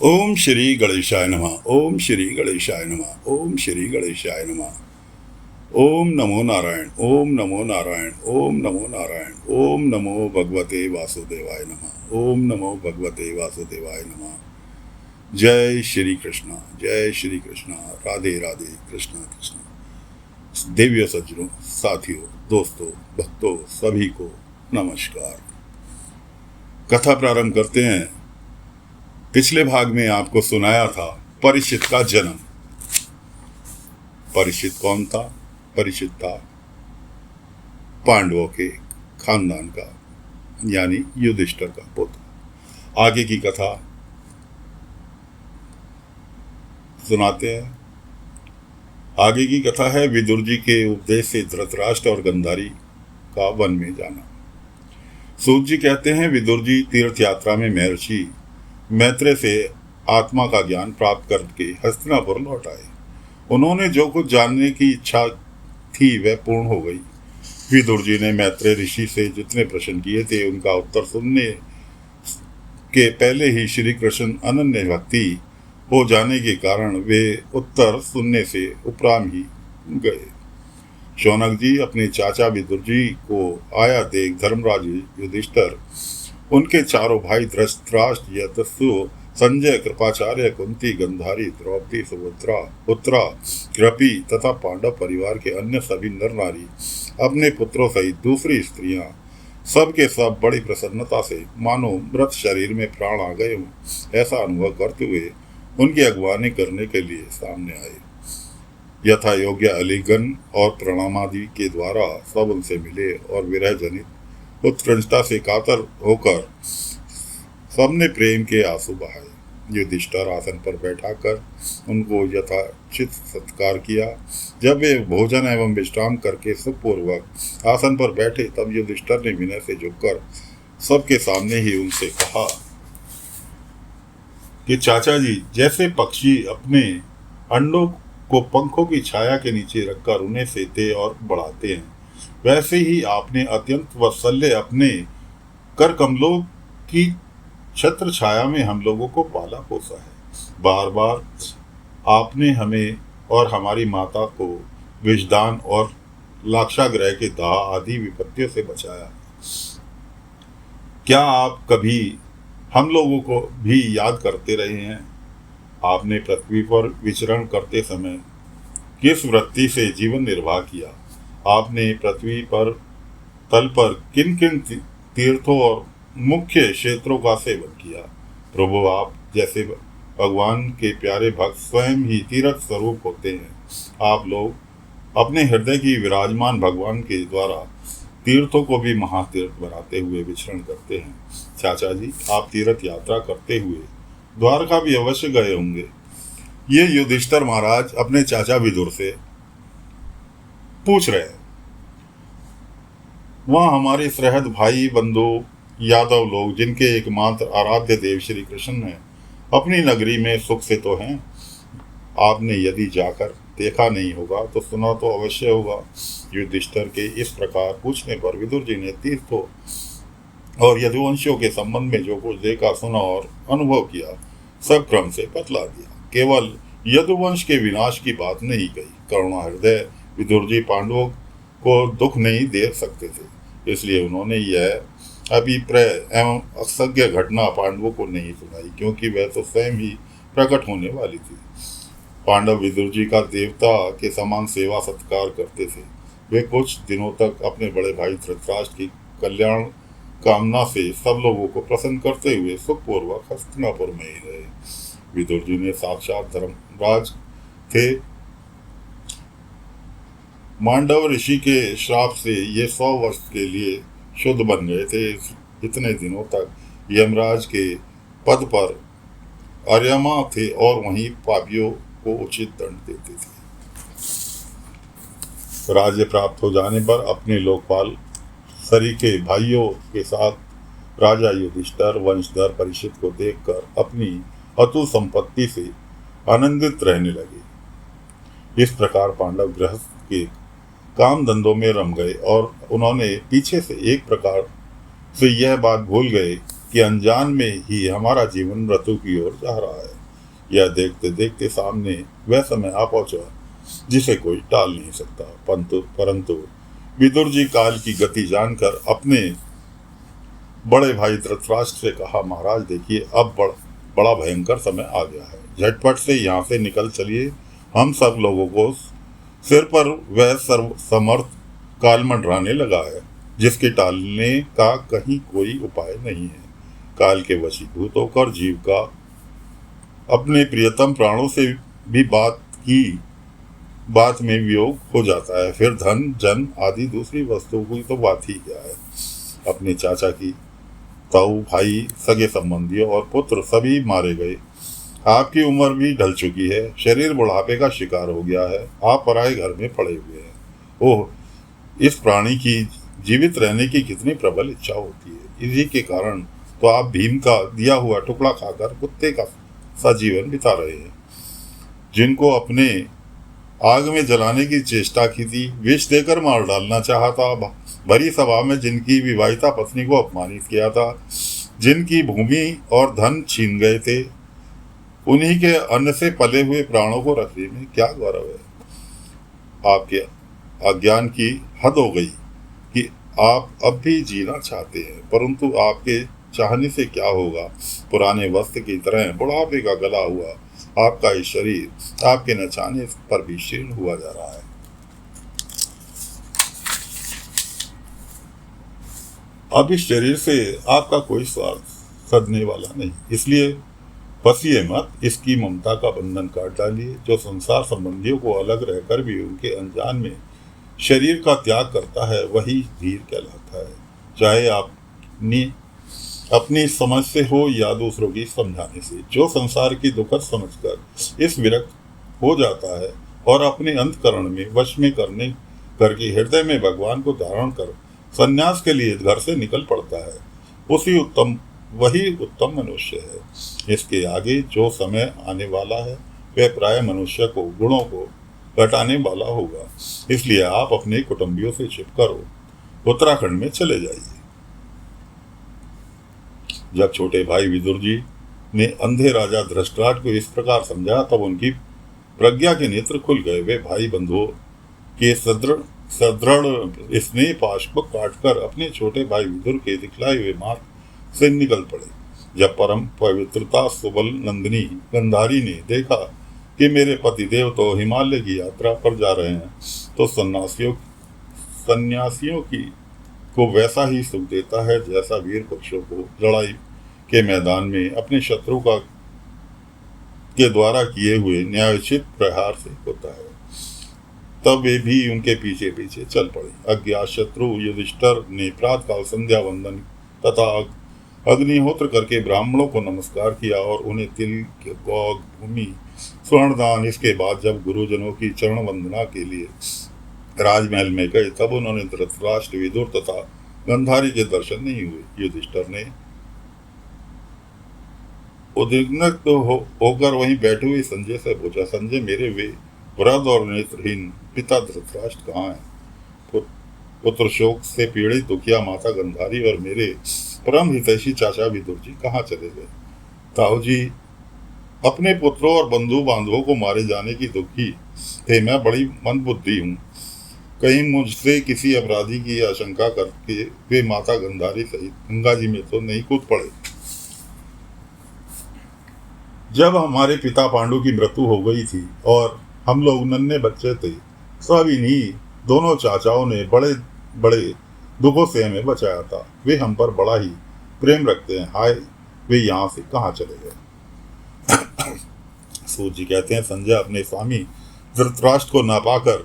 ओम श्री गणेशाय नमः। ओम श्री गणेशाय नमः। ओम श्री गणेशाय नमः। ओम नमो नारायण। ओम नमो नारायण। ओम नमो नारायण। ओम नमो भगवते वासुदेवाय नमः। ओम नमो भगवते वासुदेवाय नमः। जय श्री कृष्ण। जय श्री कृष्ण। राधे राधे। कृष्ण कृष्ण। देवियों, सज्जनों, साथियों, दोस्तों, भक्तों, सभी को नमस्कार। कथा प्रारंभ करते हैं। पिछले भाग में आपको सुनाया था परीक्षित का जन्म। परीक्षित कौन था? परीक्षित था पांडवों के खानदान का, यानी युधिष्ठिर का पुत्र। आगे की कथा सुनाते हैं। आगे की कथा है विदुर जी के उपदेश से धृतराष्ट्र और गंधारी का वन में जाना। सूत जी कहते हैं, विदुर जी तीर्थ यात्रा में महर्षि मैत्रेय से आत्मा का ज्ञान प्राप्त करके हस्तिनापुर लौट आए। उन्होंने जो कुछ जानने की इच्छा थी वह पूर्ण हो गई। विदुर जी ने मैत्रेय ऋषि से जितने प्रश्न किए थे उनका उत्तर सुनने के पहले ही श्री कृष्ण अनन्य भक्ति हो जाने के कारण वे उत्तर सुनने से उपराम ही गए। शौनक जी अपने चाचा विदुर जी को आया देख धर्मराज युधिष्ठिर, उनके चारों भाई धृतराष्ट्र, यशस्वी, संजय, कृपाचार्य, कुंती, गंधारी, द्रौपदी, सुभद्रा, उत्तरा, कृपि तथा पांडव परिवार के अन्य सभी नर नारी, अपने पुत्रों सहित दूसरी स्त्रियां, सब के सब बड़ी प्रसन्नता से मानो मृत शरीर में प्राण आ गए हों ऐसा अनुभव करते हुए उनकी अगवानी करने के लिए सामने आए। यथा योग्य अलीगन और प्रणामादि के द्वारा सब उनसे मिले और विरह जनित उत्कृष्टता से कातर होकर सबने प्रेम के आंसू बहाए। युधिष्ठिर आसन पर बैठाकर उनको यथाचित सत्कार किया। जब वे भोजन एवं विश्राम करके सुखपूर्वक आसन पर बैठे तब युधिष्ठिर ने विनय से झुककर सबके सामने ही उनसे कहा कि चाचा जी, जैसे पक्षी अपने अंडों को पंखों की छाया के नीचे रखकर उन्हें सेते और बढ़ाते हैं, वैसे ही आपने अत्यंत वात्सल्य अपने कर कमलों की छत्र छाया में हम लोगों को पाला पोसा है। बार बार आपने हमें और हमारी माता को विषदान और लाक्षागृह के दाह आदि विपत्तियों से बचाया। क्या आप कभी हम लोगों को भी याद करते रहे हैं? आपने पृथ्वी पर विचरण करते समय किस वृत्ति से जीवन निर्वाह किया? आपने पृथ्वी पर तल पर किन किन तीर्थों और मुख्य क्षेत्रों का सेवन किया? प्रभु, आप जैसे भगवान के प्यारे भक्त स्वयं ही तीर्थ स्वरूप होते हैं। आप लोग अपने हृदय की विराजमान भगवान के द्वारा तीर्थों को भी महातीर्थ बनाते हुए विचरण करते हैं। चाचा जी, आप तीर्थ यात्रा करते हुए द्वारका भी अवश्य गए होंगे। ये युधिष्ठिर महाराज अपने चाचा विदुर से पूछ रहे हैं। वहाँ हमारे सहृद भाई बंधु यादव लोग, जिनके एकमात्र आराध्य देव श्री कृष्ण हैं, अपनी नगरी में सुख से तो हैं। आपने यदि जाकर देखा नहीं होगा तो सुना तो अवश्य होगा। युधिष्ठिर के इस प्रकार पूछने पर विदुर जी ने तीर्थों और यदुवंशियों के संबंध में जो कुछ देखा, सुना और अनुभव किया सब क्रम से बतला दिया। केवल यदुवंश के विनाश की बात नहीं कही। करुणा हृदय विदुर जी पांडवों को दुख नहीं दे सकते थे, इसलिए उन्होंने यह अभिप्राय एवं असज्ञ घटना पांडवों को नहीं सुनाई, क्योंकि वह तो स्वयं ही प्रकट होने वाली थी। पांडव विदुर जी का देवता के समान सेवा सत्कार करते थे। वे कुछ दिनों तक अपने बड़े भाई धृतराष्ट्र की कल्याण कामना से सब लोगों को प्रसन्न करते हुए सुखपूर्वक हस्तिनापुर में ही रहे। विदुर जी ने साक्षात धर्मराज थे। मांडव ऋषि के श्राप से ये 100 वर्ष के लिए शुद्ध बन गए थे। इतने दिनों तक यमराज के पद पर अर्यमा थे और वहीं पापियों को उचित दंड देते थे। राज्य प्राप्त हो जाने पर अपने लोकपाल सरीखे भाइयों के साथ राजा युधिष्ठिर वंशधर परीक्षित को देखकर अपनी अतुल संपत्ति से आनंदित रहने लगे। इस प्रकार पांडव गृहस्थ के काम धंधों में रम गए और उन्होंने पीछे से एक प्रकार से यह बात भूल गए कि अनजान में ही हमारा जीवन मृत्यु की ओर जा रहा है। यह देखते देखते सामने वह समय आ पहुंचा जिसे कोई टाल नहीं सकता। परंतु विदुर जी काल की गति जानकर अपने बड़े भाई धृतराष्ट्र से कहा, महाराज देखिए, अब बड़ा भयंकर समय आ गया है, झटपट से यहाँ से निकल चलिए। हम सब लोगों को सिर पर वह सर्व समर्थ काल मंडराने लगा है जिसके टालने का कहीं कोई उपाय नहीं है। काल के वशीभूत होकर जीव का अपने प्रियतम प्राणों से भी बात में वियोग हो जाता है, फिर धन जन आदि दूसरी वस्तुओं की तो बात ही क्या है। अपने चाचा की ताऊ भाई सगे संबंधियों और पुत्र सभी मारे गए। आपकी उम्र भी ढल चुकी है, शरीर बुढ़ापे का शिकार हो गया है, आप पराए घर में पड़े हुए हैं। ओह, इस प्राणी की जीवित रहने की कितनी प्रबल इच्छा होती है। इसी के कारण तो आप भीम का दिया हुआ टुकड़ा खाकर कुत्ते का सा जीवन बिता रहे हैं। जिनको अपने आग में जलाने की चेष्टा की थी, विष देकर मार डालना चाहा था, भरी सभा में जिनकी विवाहिता पत्नी को अपमानित किया था, जिनकी भूमि और धन छीन गए थे, उन्हीं के अन्न से पले हुए प्राणों को रखने में क्या गौरव है। आपके अज्ञान की हद हो गई कि आप अब भी जीना चाहते हैं, परंतु आपके चाहने से क्या होगा। पुराने वस्त्र की तरह बुढ़ापे का गला हुआ आपका इस शरीर आपके न चाहने पर भी क्षीण हुआ जा रहा है। अब इस शरीर से आपका कोई स्वार्थ सदने वाला नहीं, इसलिए फंसिए मत, इसकी ममता का बंधन काट डालिए। जो संसार संबंधियों को अलग रहकर भी उनके अनजान में शरीर का त्याग करता है वही धीर कहलाता है। चाहे अपनी समझ से हो या दूसरों की समझाने से। जो संसार की दुखद समझकर इस विरक्त हो जाता है और अपने अंतकरण में वश में करके हृदय में भगवान को धारण कर संन्यास के लिए घर से निकल पड़ता है, वही उत्तम मनुष्य है। इसके आगे जो समय आने वाला है वह प्राय मनुष्य को गुणों को घटाने वाला होगा। इसलिए आप अपने कुटुंबियों से छिपकर उत्तराखंड में चले जाइए। जब छोटे भाई विदुर जी ने अंधे राजा धृतराष्ट्र को इस प्रकार समझा तब उनकी प्रज्ञा के नेत्र खुल गए। वे भाई बंधुओं के सदृढ़ स्नेह पाश को काटकर अपने छोटे भाई विदुर के दिखलाए हुए मार्ग से निकल पड़े। जब परम पवित्रता सुबल नंदिनी गंधारी ने देखा कि मेरे पतिदेव तो हिमालय की यात्रा पर जा रहे हैं, तो सन्यासियों को वैसा ही सुख देता है जैसा वीर पुरुषों को लड़ाई के मैदान में अपने शत्रु के द्वारा किए हुए न्यायोचित प्रहार से होता है। तब वे भी उनके पीछे पीछे चल पड़े। अज्ञात शत्रु युधिष्ठिर ने प्रातःकाल संध्या वंदन तथा अग्निहोत्र करके ब्राह्मणों को नमस्कार किया और उन्हें तिल, गौ, भूमि, स्वर्णदान। इसके बाद जब गुरुजनों की चरण वंदना के लिए राजमहल में गए तब उन्होंने धृतराष्ट्र, विदुर तथा गंधारी के दर्शन नहीं हुए। युधिष्ठिर ने उद्विग्न होकर वहीं बैठे हुए संजय से पूछा, संजय, मेरे वे वृद्ध और नेत्रहीन पिता धृतराष्ट्र कहाँ हैं? पुत्र शोक से पीड़ित दुखिया माता गंधारी और मेरे परम हितैषी चाचा विदुर जी कहाँ चले गए? ताऊ जी अपने पुत्रों और बंधु बांधवों को मारे जाने की दुखी थे। मैं बड़ी मंदबुद्धि हूँ, कहीं मुझसे किसी अपराधी की आशंका करके वे माता गंधारी सहित गंगा जी में तो नहीं कूद पड़े। जब हमारे पिता पांडु की मृत्यु हो गई थी और हम लोग नन्हे बच्चे थे, सब इन्हीं दोनों चाचाओं ने बड़े बड़े दुखों से हमें बचाया था। वे हम पर बड़ा ही प्रेम रखते हैं। हाय, वे यहाँ से कहाँ चले गए? सूत जी कहते हैं, संजय अपने स्वामी धृतराष्ट्र को ना पाकर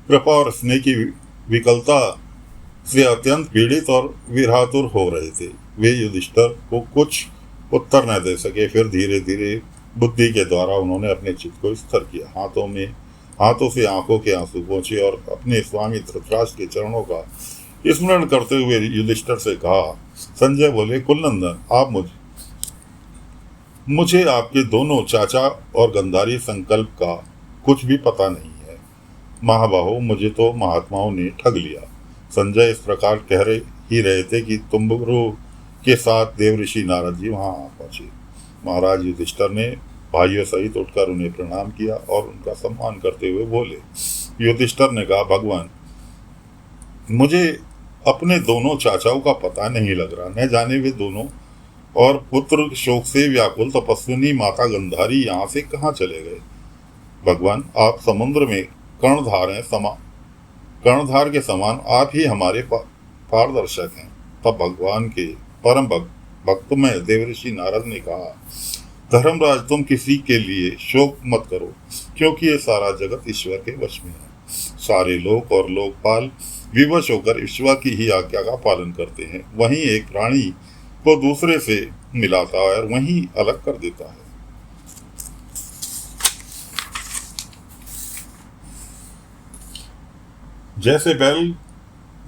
कृपा और स्नेह की विकलता से अत्यंत पीड़ित और विरहातुर हो रहे थे। वे युधिष्ठिर को कुछ उत्तर न दे सके। फिर धीरे धीरे बुद्धि के द्वारा उन्होंने अपने चित्त को स्थिर किया। हाथों से आंखों के आंसू पहुंचे और अपने स्वामी धृतराष्ट्र के चरणों का स्मरण करते हुए युधिष्ठिर से कहा। संजय बोले, कुलनंदन, आप मुझे आपके दोनों चाचा और गंधारी संकल्प का कुछ भी पता नहीं है। महाबाहो, मुझे तो महात्माओं ने ठग लिया। संजय इस प्रकार कह रहे थे कि तुम्बुरु के साथ देव ऋषि नारद जी वहां पहुंचे। महाराज युधिष्ठिर ने भाइयों सहित उठकर उन्हें प्रणाम किया और उनका सम्मान करते हुए बोले। युधिष्ठिर ने कहा, भगवान, मुझे अपने दोनों चाचाओं का पता नहीं लग रहा, न जाने वे दोनों और पुत्र शोक से व्याकुल तपस्विनी माता गंधारी यहाँ से कहाँ चले गए। भगवान, आप समुद्र में कर्णधार के समान आप ही हमारे पारदर्शक हैं। तब भगवान के परम भक्त में देवर्षि नारद ने कहा, धर्मराज, तुम किसी के लिए शोक मत करो, क्योंकि ये सारा जगत ईश्वर के वश में है। सारे लोक और लोकपाल विवश होकर ईश्वर की ही आज्ञा का पालन करते हैं। वहीं एक प्राणी को दूसरे से मिलाता है और वहीं अलग कर देता है। जैसे बैल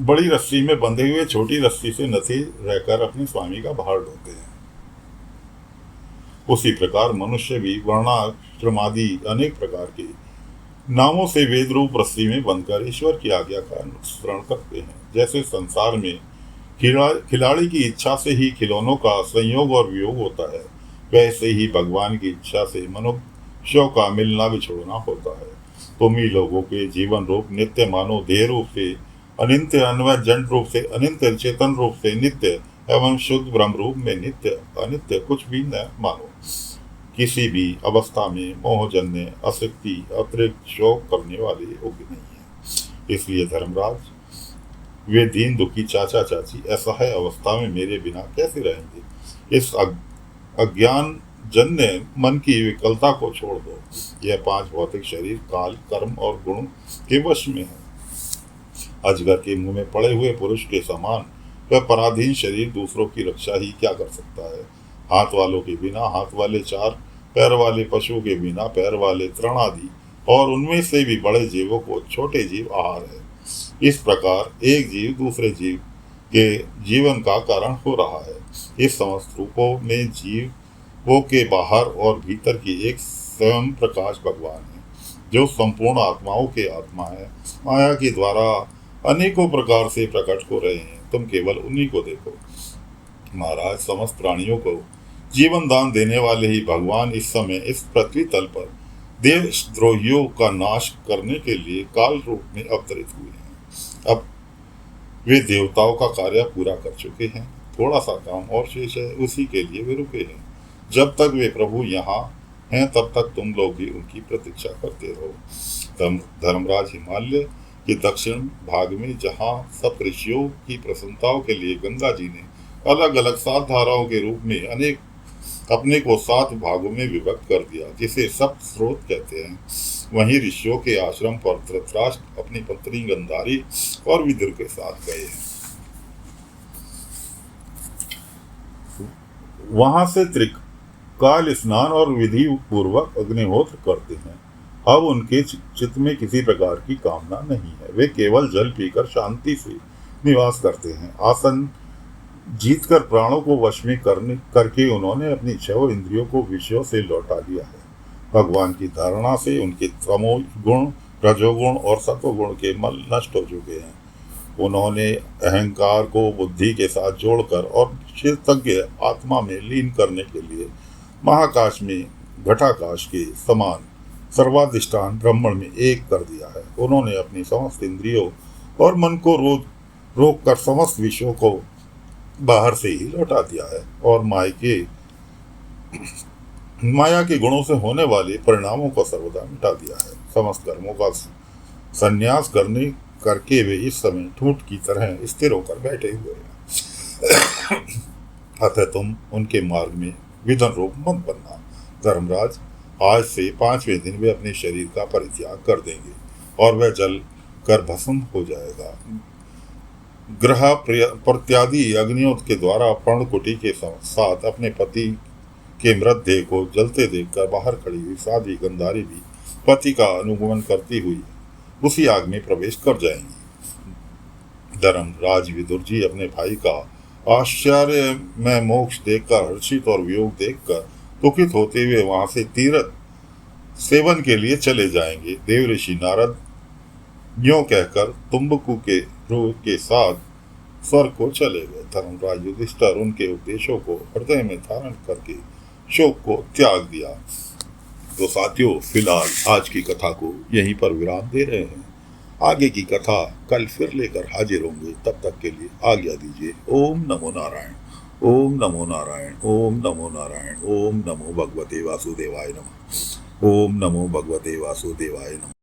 बड़ी रस्सी में बंधे हुए छोटी रस्सी से नथी रहकर अपने स्वामी का भार ढोते हैं, उसी प्रकार मनुष्य भी वर्णाश्रमादि अनेक प्रकार के नामों से वेद रूप रस्सी में बंधकर ईश्वर की आज्ञा का अनुसरण करते हैं। जैसे संसार में खिलाड़ी की इच्छा से ही खिलौनों का संयोग और वियोग होता है, वैसे ही भगवान की इच्छा से मनुष्यों का मिलना बिछोड़ना होता है। तुम ही लोगों के जीवन रूप नित्य मानो, देह रूप से अनित्य, अन्वय जन रूप से अनित्य, चेतन रूप से नित्य एवं शुद्ध ब्रह्म रूप में नित्य अनित्य कुछ भी न मानो। किसी भी अवस्था में मोहजन्य आसक्ति अतिरिक्त शोक करने वाले योग्य नहीं है। इसलिए धर्मराज, वे दीन दुखी चाचा चाची असहाय अवस्था में मेरे बिना कैसे रहेंगे। इस अज्ञान जन्य मन की विकलता को छोड़ दो। यह 5 भौतिक शरीर काल, कर्म और गुण के वश में है। अजगर के मुंह में पड़े हुए पुरुष के समान वह पराधीन शरीर दूसरों की रक्षा ही क्या कर सकता है। हाथ वालों के बिना हाथ वाले, 4 पैर वाले पशु के बिना पैर वाले तृण आदि और उनमें से भी बड़े जीवों को छोटे जीव आहार है। इस प्रकार एक जीव दूसरे जीव के जीवन का कारण हो रहा है। इस समस्त रूपों में जीवों के बाहर और भीतर की एक स्वयं प्रकाश भगवान है, जो संपूर्ण आत्माओं के आत्मा है। माया के द्वारा अनेकों प्रकार से प्रकट हो रहे हैं, तुम केवल उन्हीं को देखो। महाराज, समस्त प्राणियों को जीवन दान देने वाले ही भगवान इस समय इस पृथ्वी तल पर देशद्रोहियों का नाश करने के लिए काल रूप में अवतरित हुए हैं। अब वे देवताओं का कार्य पूरा कर चुके हैं, थोड़ा सा काम और शेष है, उसी के लिए वे रुके हैं। जब तक वे प्रभु यहाँ हैं तब तक तुम लोग भी उनकी प्रतीक्षा करते रहो। धर्मराज, हिमालय के दक्षिण भाग में जहाँ सब ऋषियों की प्रसन्नताओं के लिए गंगा जी ने अलग अलग 7 धाराओं के रूप में अपने को 7 भागों में विभक्त कर दिया, जिसे सप्त स्रोत कहते हैं, वहीं ऋषियों के आश्रम पर धृतराष्ट्र अपनी पत्नी गंधारी और विदुर के साथ गए हैं। वहां से त्रिकाल स्नान और विधि पूर्वक अग्निहोत्र करते हैं। अब उनके चित्त में किसी प्रकार की कामना नहीं है, वे केवल जल पीकर शांति से निवास करते हैं। आसन जीतकर प्राणों को वश में करके उन्होंने अपनी 6 इंद्रियों को विषयों से लौटा लिया है। भगवान की धारणा से उनके तमो गुण, रजोगुण और सत्वगुण के मल नष्ट हो चुके हैं। उन्होंने अहंकार को बुद्धि के साथ जोड़कर और क्षेत्रज्ञ आत्मा में लीन करने के लिए महाकाश में घटाकाश के समान सर्वाधिष्ठान ब्रह्मण में एक कर दिया है। उन्होंने अपनी समस्त इंद्रियों और मन को रोक कर समस्त विषयों को बाहर से ही लौटा दिया है और माया के गुणों से होने वाले परिणामों को सर्वदा मिटा दिया है। समस्त कर्मों का संन्यास करके वे इस समय ठूंठ की तरह स्थिर होकर बैठे हुए हैं। अतः तुम उनके मार्ग में विधन रूप मत बनना। धर्मराज, आज से 5वें दिन वे अपने शरीर का परित्याग कर देंगे और वह जल कर भस्म हो जाएगा। ग्रह प्रत्यादि अग्नियों के द्वारा पर्णकुटी के साथ अपने पति के मृतदेह को जलते देखकर बाहर खड़ी हुई साध्वी गंधारी भी पति का अनुगमन करती हुई उसी आग में प्रवेश कर जाएंगी। धर्मराज, विदुर जी अपने भाई का आश्चर्य में मोक्ष देखकर हर्षित और वियोग देखकर दुखित होते हुए वहां से तीर्थ सेवन के लिए चले जाएंगे। देवऋषि नारद यूं कहकर तुम्बकु के रूह के साथ स्वर्ग को चले गए। धर्मराज युधिष्ठिर उनके उपदेशों को हृदय में धारण करके शोक को त्याग दिया। तो साथियों, फिलहाल आज की कथा को यहीं पर विराम दे रहे हैं। आगे की कथा कल फिर लेकर हाजिर होंगे। तब तक के लिए आज्ञा दीजिए। ओम नमो नारायण, ओम नमो नारायण, ओम नमो नारायण, ओम नमो भगवते वासुदेवाय नमः, ओम नमो भगवते वासुदेवाय नमः।